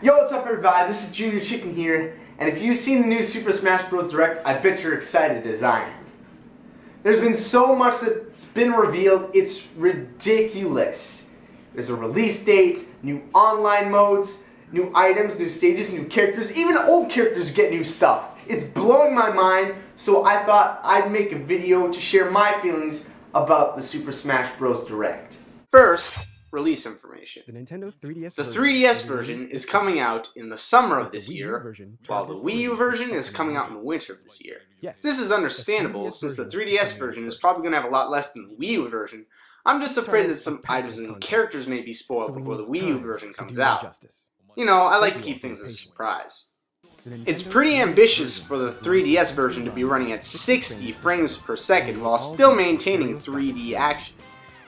Yo, what's up everybody? This is Junior Chicken here, and if you've seen the new Super Smash Bros. Direct, I bet you're excited as I am. There's been so much that's been revealed, it's ridiculous. There's a release date, new online modes, new items, new stages, new characters, even old characters get new stuff. It's blowing my mind, so I thought I'd make a video to share my feelings about the Super Smash Bros. Direct. First, release information. The Nintendo 3DS The 3DS version is coming out in the summer of this year, while the Wii U version is coming out in the winter of this year. This is understandable, since the 3DS version is probably going to have a lot less than the Wii U version. I'm just afraid that some items and characters may be spoiled before the Wii U version comes out. You know, I like to keep things a surprise. It's pretty ambitious for the 3DS version to be running at 60 frames per second while still maintaining 3D action.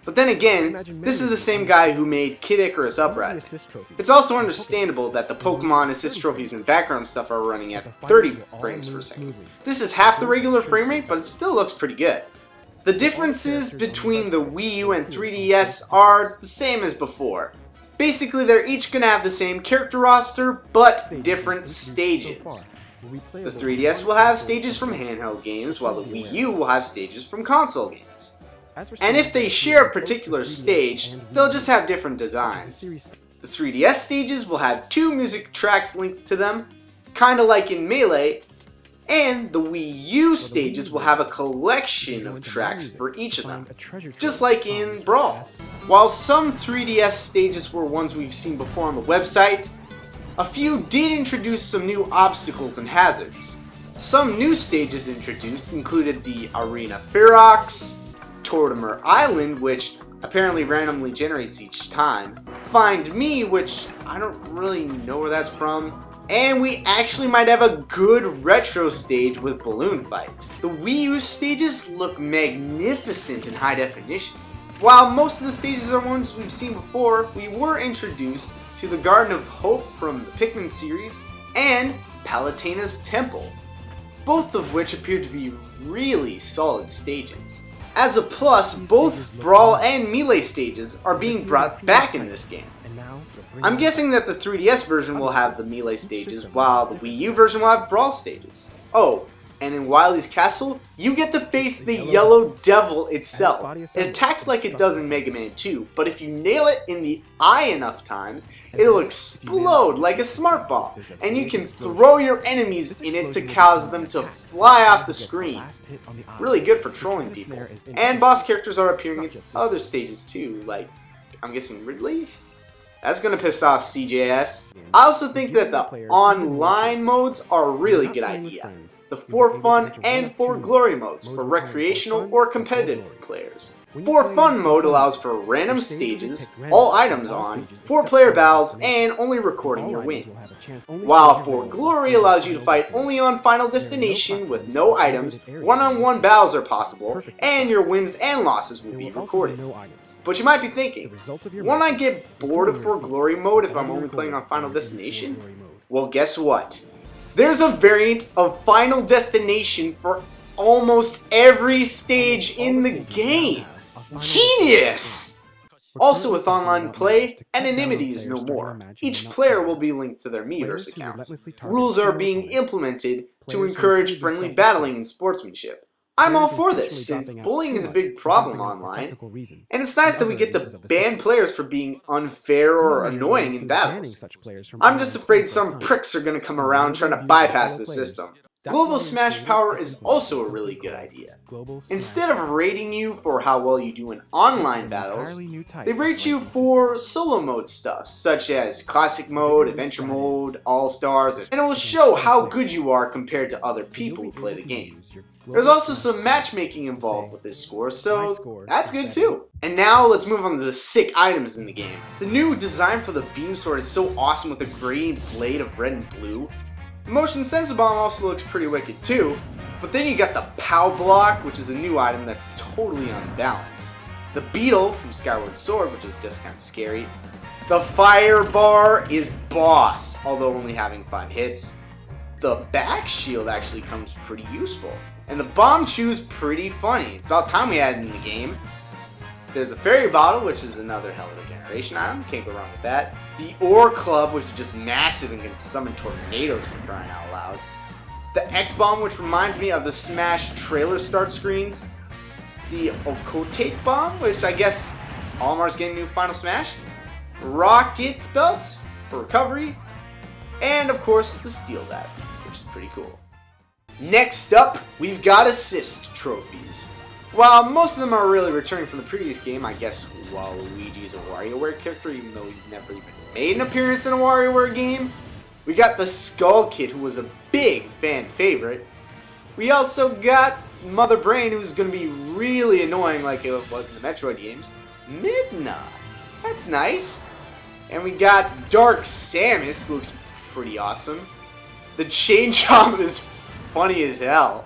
But then again, this is the same guy who made Kid Icarus Uprise. It's also understandable that the Pokemon assist trophies and background stuff are running at 30 frames per second. This is half the regular frame rate, but it still looks pretty good. The differences between the Wii U and 3DS are the same as before. Basically, they're each going to have the same character roster, but different stages. The 3DS will have stages from handheld games, while the Wii U will have stages from console games. And if they share a particular stage, they'll just have different designs. The 3DS stages will have 2 music tracks linked to them, kinda like in Melee, and the Wii U stages will have a collection of tracks for each of them, just like in Brawl. While some 3DS stages were ones we've seen before on the website, a few did introduce some new obstacles and hazards. Some new stages introduced included the Arena Ferox, Tortimer Island, which apparently randomly generates each time, Find Me, which I don't really know where that's from, and we actually might have a good retro stage with Balloon Fight. The Wii U stages look magnificent in high definition. While most of the stages are ones we've seen before, we were introduced to the Garden of Hope from the Pikmin series and Palutena's Temple, both of which appear to be really solid stages. As a plus, both Brawl and Melee stages are being brought back in this game. I'm guessing that the 3DS version will have the Melee stages, while the Wii U version will have Brawl stages. Oh, and in Wily's Castle, you get to face the Yellow Devil itself. It attacks like it does in Mega Man 2, but if you nail it in the eye enough times, it'll explode like a smart bomb, and you can throw your enemies in it to cause them to fly off the screen. Really good for trolling people. And boss characters are appearing in other stages too, like, I'm guessing Ridley? That's gonna piss off CJS. I also think that the online modes are a really good idea. The For Fun and For Glory modes for recreational or competitive players. For Fun mode allows for random stages, all items on, 4-player battles, and only recording your wins. While For Glory allows you to fight only on Final Destination with no items, one-on-one battles are possible, and your wins and losses will be recorded. But you might be thinking, won't I get bored of For Glory mode if I'm only playing on Final Destination? Well, guess what? There's a variant of Final Destination for almost every stage in the game. Genius! Also with online play, anonymity is no more. Each player will be linked to their Miiverse accounts. Rules are being implemented to encourage friendly battling and sportsmanship. I'm all for this, since bullying is a big problem online, and it's nice that we get to ban players for being unfair or annoying in battles. I'm just afraid some pricks are going to come around trying to bypass the system. Global Smash Power is also a really good idea. Instead of rating you for how well you do in online battles, they rate you for solo mode stuff, such as Classic Mode, Adventure Mode, All-Stars, and it will show how good you are compared to other people who play the game. There's also some matchmaking involved with this score, so that's good too. And now let's move on to the sick items in the game. The new design for the Beam Sword is so awesome with the gradient blade of red and blue. The Motion Sensor Bomb also looks pretty wicked too, but then you got the POW Block, which is a new item that's totally unbalanced. The Beetle from Skyward Sword, which is just kind of scary. The Fire Bar is boss, although only having 5 hits. The back shield actually comes pretty useful. And the Bomb Shoe's pretty funny. It's about time we had it in the game. There's the Fairy Bottle, which is another hell of a generation item. Can't go wrong with that. The Ore Club, which is just massive and can summon tornadoes for crying out loud. The X-Bomb, which reminds me of the Smash trailer start screens. The Hocotate Bomb, which I guess Olimar's getting new Final Smash. Rocket Belt for recovery. And of course, the Steel Bat, which is pretty cool. Next up, we've got assist trophies. While most of them are really returning from the previous game, I guess Waluigi's a WarioWare character, even though he's never even made an appearance in a WarioWare game. We got the Skull Kid, who was a big fan favorite. We also got Mother Brain, who's going to be really annoying like it was in the Metroid games. Midna. That's nice. And we got Dark Samus, looks pretty awesome. The Chain Chomp is funny as hell.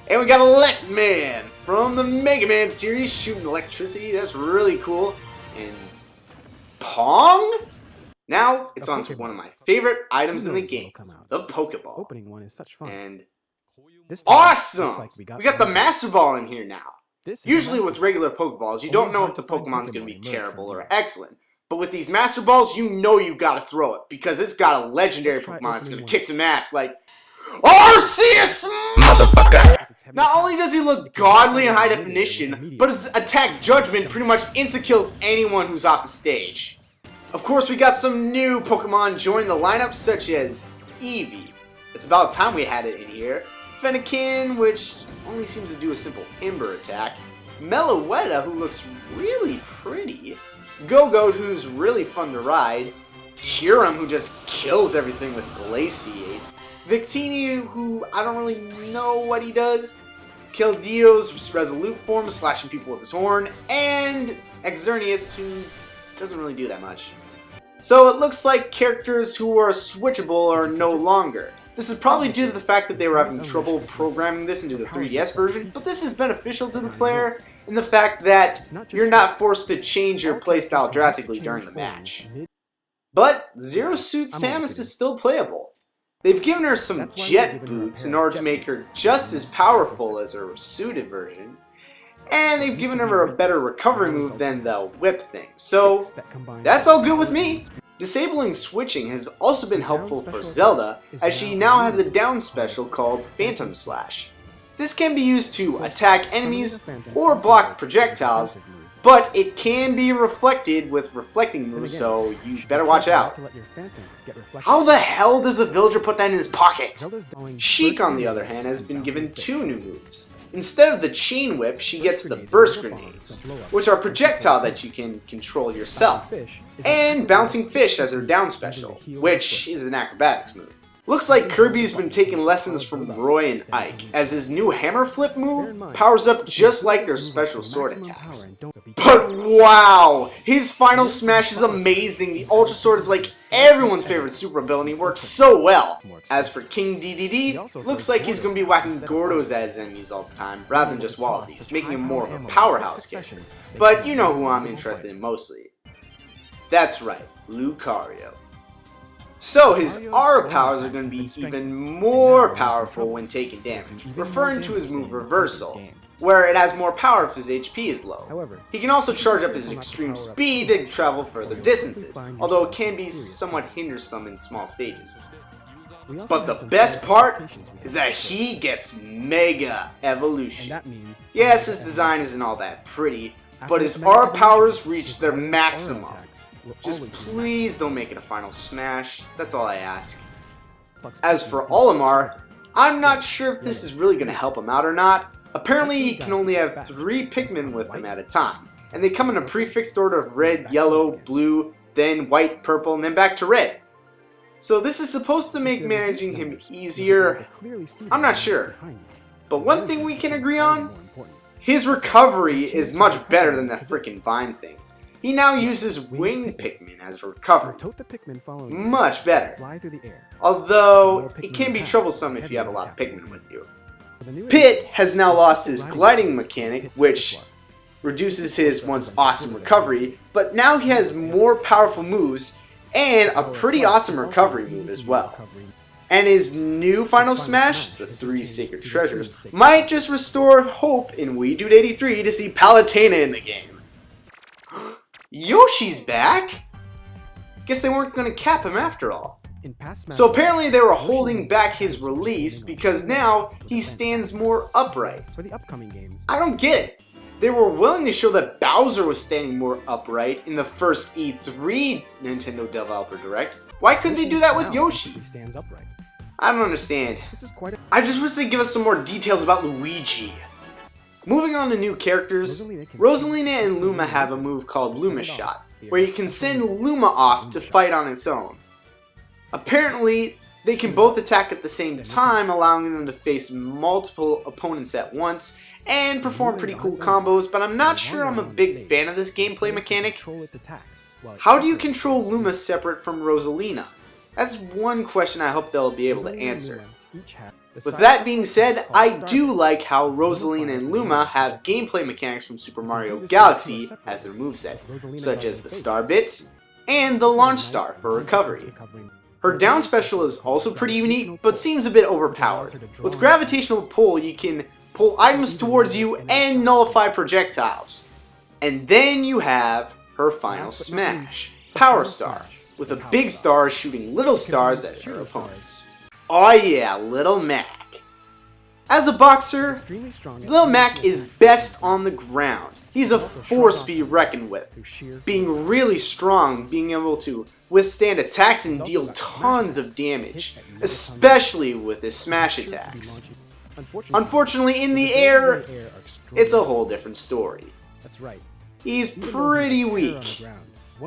And we got Elect Man from the Mega Man series shooting electricity. That's really cool. And Pong? Now it's on to one of my favorite items in the game, the Pokeball. Opening one is such fun. And This time, awesome! looks like we got the Master Ball in here now. This is Usually a with Master regular Pokeballs, you Only don't know hard if the to find Pokemon's going to be Pokemon emerge terrible from or here. excellent. But with these Master Balls, you know you gotta throw it, because it's got a legendary Let's try Pokemon that's opening gonna one. kick some ass, like Arceus, motherfucker! Not only does he look godly in high definition, but his attack judgment pretty much insta-kills anyone who's off the stage. Of course, we got some new Pokemon join the lineup, such as Eevee. It's about time we had it in here. Fennekin, which only seems to do a simple Ember attack. Meloetta, who looks really pretty. Go-Go, who's really fun to ride. Kyurem, who just kills everything with Glaciate. Victini, who I don't really know what he does. Keldio's Resolute form, slashing people with his horn. And Xerneas, who doesn't really do that much. So it looks like characters who are switchable are no longer. This is probably due to the fact that they were having trouble programming this into the 3DS version, but this is beneficial to the player in the fact that you're not forced to change your playstyle drastically during the match. But Zero Suit Samus is still playable. They've given her some jet boots in order to make her just as powerful as her suited version, and they've given her a better recovery move than the whip thing, so that's all good with me. Disabling switching has also been helpful for Zelda, as she now has a down special called Phantom Slash. This can be used to attack enemies or block projectiles, but it can be reflected with reflecting moves, so you better watch out. How the hell does the villager put that in his pocket? Sheik, on the other hand, has been given two new moves. Instead of the Chain Whip, she gets the Burst Grenades, which are projectile that you can control yourself, and Bouncing Fish as her down special, which is an acrobatics move. Looks like Kirby's been taking lessons from Roy and Ike, as his new Hammer Flip move powers up just like their special sword attacks. But wow! His final smash is amazing! The Ultra Sword is like everyone's favorite super ability, works so well! As for King DDD, looks like he's gonna be whacking Gordos at his enemies all the time, rather than just Wallabies, making him more of a powerhouse character. But you know who I'm interested in mostly. That's right, Lucario. So his aura powers are going to be even more powerful when taking damage, referring to his move Reversal, where it has more power if his HP is low. He can also charge up his extreme speed to travel further distances, although it can be somewhat hindersome in small stages. But the best part is that he gets Mega Evolution. Yes, his design isn't all that pretty, but his aura powers reach their maximum. Just please don't make it a final smash, that's all I ask. As for Olimar, I'm not sure if this is really going to help him out or not. Apparently he can only have 3 Pikmin with him at a time, and they come in a prefixed order of red, yellow, blue, then white, purple, and then back to red. So this is supposed to make managing him easier, I'm not sure. But one thing we can agree on, his recovery is much better than that frickin' vine thing. He now uses Wing Pikmin as a recovery. Much better. Although, it can be troublesome if you have a lot of Pikmin with you. Pit has now lost his gliding mechanic, which reduces his once awesome recovery, but now he has more powerful moves and a pretty awesome recovery move as well. And his new final smash, the 3 Sacred Treasures, might just restore hope in Wii Dude 83 to see Palutena in the game. Yoshi's back? Guess they weren't going to cap him after all. In past So apparently they were holding back his release because now he stands more upright. for the upcoming games. I don't get it. They were willing to show that Bowser was standing more upright in the first E3 Nintendo Developer Direct. Why couldn't they do that with Yoshi? He stands upright. I don't understand. This is quite a I just wish they'd give us some more details about Luigi. Moving on to new characters, Rosalina and Luma have a move called Luma Shot, where you can send Luma off to fight on its own. Apparently, they can both attack at the same time, allowing them to face multiple opponents at once, and perform pretty cool combos, but I'm not sure I'm a big fan of this gameplay mechanic. How do you control Luma separate from Rosalina? That's one question I hope they'll be able to answer. With that being said, I do like how Rosalina and Luma have gameplay mechanics from Super Mario Galaxy as their moveset, such as the Star Bits and the Launch Star for recovery. Her down special is also pretty unique, but seems a bit overpowered. With Gravitational Pull, you can pull items towards you and nullify projectiles. And then you have her final smash, Power Star, with a big star shooting little stars at her opponents. Oh yeah, Little Mac. As a boxer, Little Mac is best on the ground. He's a force to be reckoned with, being really strong, being able to withstand attacks and deal tons of damage, especially with his smash attacks. Unfortunately, in the air, it's a whole different story. He's pretty weak.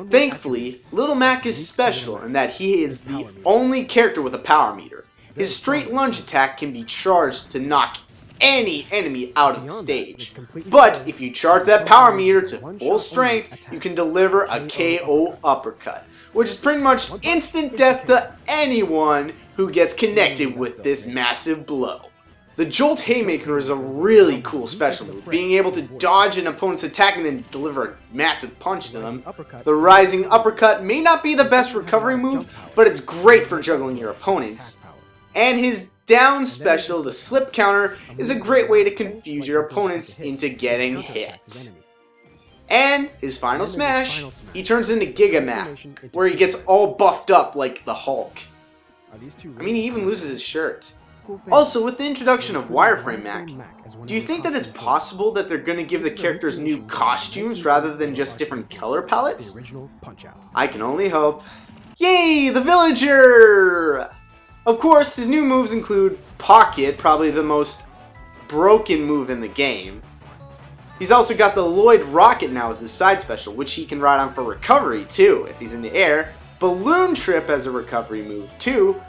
Thankfully, Little Mac is special in that he is the only character with a power meter. His straight lunge attack can be charged to knock any enemy out of the stage. But if you charge that power meter to full strength, you can deliver a KO uppercut, which is pretty much instant death to anyone who gets connected with this massive blow. The Jolt Haymaker is a really cool special move, being able to dodge an opponent's attack and then deliver a massive punch to them. The Rising Uppercut may not be the best recovery move, but it's great for juggling your opponents. And his down special, the Slip Counter, is a great way to confuse your opponents into getting hits. And his final smash, he turns into Giga Mac, where he gets all buffed up like the Hulk. I mean, he even loses his shirt. Also, with the introduction of Wireframe Mac, do you think that it's possible that they're going to give the characters new costumes rather than just different color palettes? I can only hope. Yay, the Villager! Of course, his new moves include Pocket, probably the most broken move in the game. He's also got the Lloyd Rocket now as his side special, which he can ride on for recovery too, if he's in the air. Balloon Trip as a recovery move too.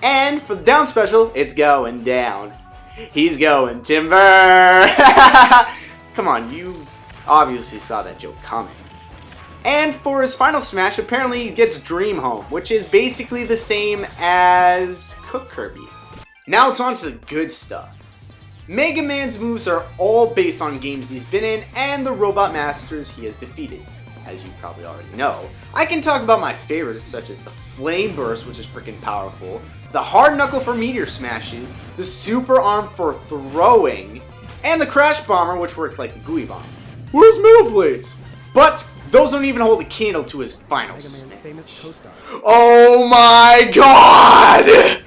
And for the down special, it's going down. He's going timber! Come on, you obviously saw that joke coming. And for his final smash, apparently he gets Dream Home, which is basically the same as Cook Kirby. Now it's on to the good stuff. Mega Man's moves are all based on games he's been in and the robot masters he has defeated. As you probably already know, I can talk about my favorites such as the Flame Burst, which is freaking powerful, the Hard Knuckle for meteor smashes, the Super Arm for throwing, and the Crash Bomber, which works like the Gooey Bomb. Where's Middle Blades? But those don't even hold a candle to his final smash. Oh my god!